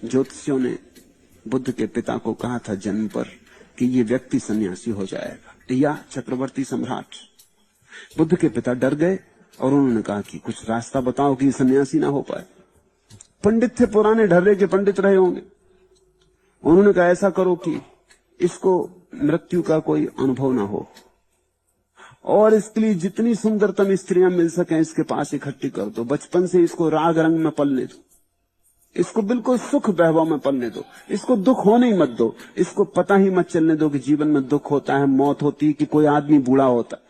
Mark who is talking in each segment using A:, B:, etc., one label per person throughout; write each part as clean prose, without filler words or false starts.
A: ज्योतिषियों ने बुद्ध के पिता को कहा था जन्म पर कि ये व्यक्ति सन्यासी हो जाएगा या चक्रवर्ती सम्राट। बुद्ध के पिता डर गए और उन्होंने कहा कि कुछ रास्ता बताओ कि सन्यासी ना हो पाए। पंडित थे, पुराने ढर्रे के पंडित रहे होंगे। उन्होंने कहा ऐसा करो कि इसको मृत्यु का कोई अनुभव ना हो और इसके लिए जितनी सुंदरतम स्त्रियां मिल सकें इसके पास इकट्ठी कर दो। बचपन से इसको राग रंग में पलने दो, इसको बिल्कुल सुख वैभव में पलने दो, इसको दुख होने ही मत दो, इसको पता ही मत चलने दो कि जीवन में दुख होता है, मौत होती है, कि कोई आदमी बूढ़ा होता है।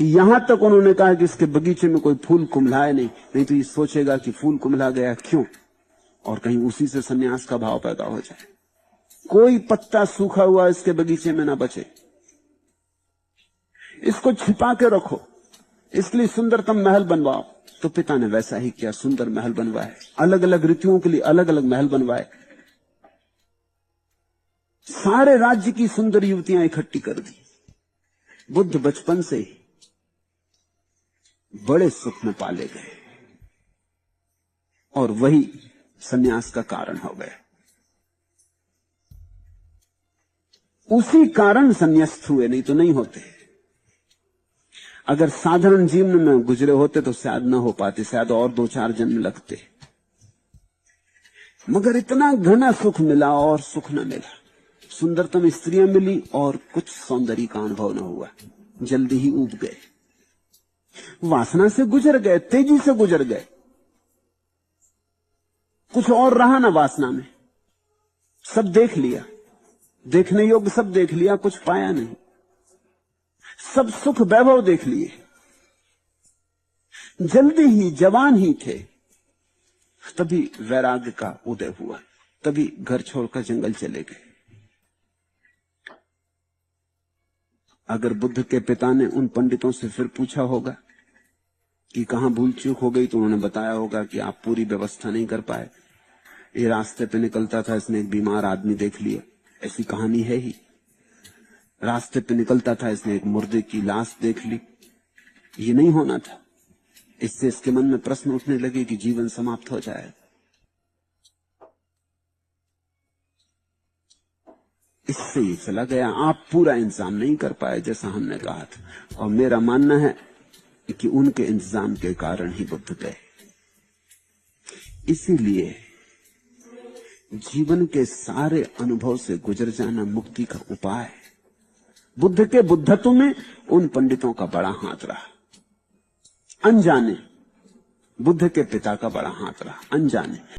A: यहां तक उन्होंने कहा कि इसके बगीचे में कोई फूल कुम्हलाए नहीं तो ये सोचेगा कि फूल कुम्हला गया क्यों, और कहीं उसी से सन्यास का भाव पैदा हो जाए। कोई पत्ता सूखा हुआ इसके बगीचे में ना बचे, इसको छिपा के रखो, इसलिए सुंदरतम महल बनवाओ। तो पिता ने वैसा ही किया, सुंदर महल बनवाए, अलग अलग ऋतुओं के लिए अलग अलग महल बनवाए, सारे राज्य की सुंदर युवतियां इकट्ठी कर दी। बुद्ध बचपन से ही बड़े सुख में पाले गए और वही सन्यास का कारण हो गए। उसी कारण संन्यास्त हुए, नहीं तो नहीं होते। अगर साधारण जीवन में गुजरे होते तो शायद न हो पाते, शायद और 2-4 जन्म लगते। मगर इतना घना सुख मिला और सुख न मिला। सुंदरतम स्त्रियां मिली और कुछ सौंदर्य का अनुभव न हुआ, जल्दी ही ऊब गए, वासना से गुजर गए, तेजी से गुजर गए। कुछ और रहा ना वासना में, सब देख लिया, देखने योग्य सब देख लिया, कुछ पाया नहीं। सब सुख वैभव देख लिए, जल्दी ही जवान ही थे, तभी वैराग्य का उदय हुआ, तभी घर छोड़कर जंगल चले गए। अगर बुद्ध के पिता ने उन पंडितों से फिर पूछा होगा कि कहां भूल चूक हो गई, तो उन्होंने बताया होगा कि आप पूरी व्यवस्था नहीं कर पाए, ये रास्ते पे निकलता था, इसने एक बीमार आदमी देख लिया, ऐसी कहानी है ही। रास्ते पे निकलता था, इसने एक मुर्दे की लाश देख ली, ये नहीं होना था। इससे इसके मन में प्रश्न उठने लगे कि जीवन समाप्त हो जाए। इससे ही चला गया, आप पूरा इंतजाम नहीं कर पाए जैसा हमने कहा था। और मेरा मानना है कि उनके इंतजाम के कारण ही बुद्ध गए। इसीलिए जीवन के सारे अनुभव से गुजर जाना मुक्ति का उपाय है। बुद्ध के बुद्धत्व में उन पंडितों का बड़ा हाथ रहा, अनजाने। बुद्ध के पिता का बड़ा हाथ रहा, अनजाने।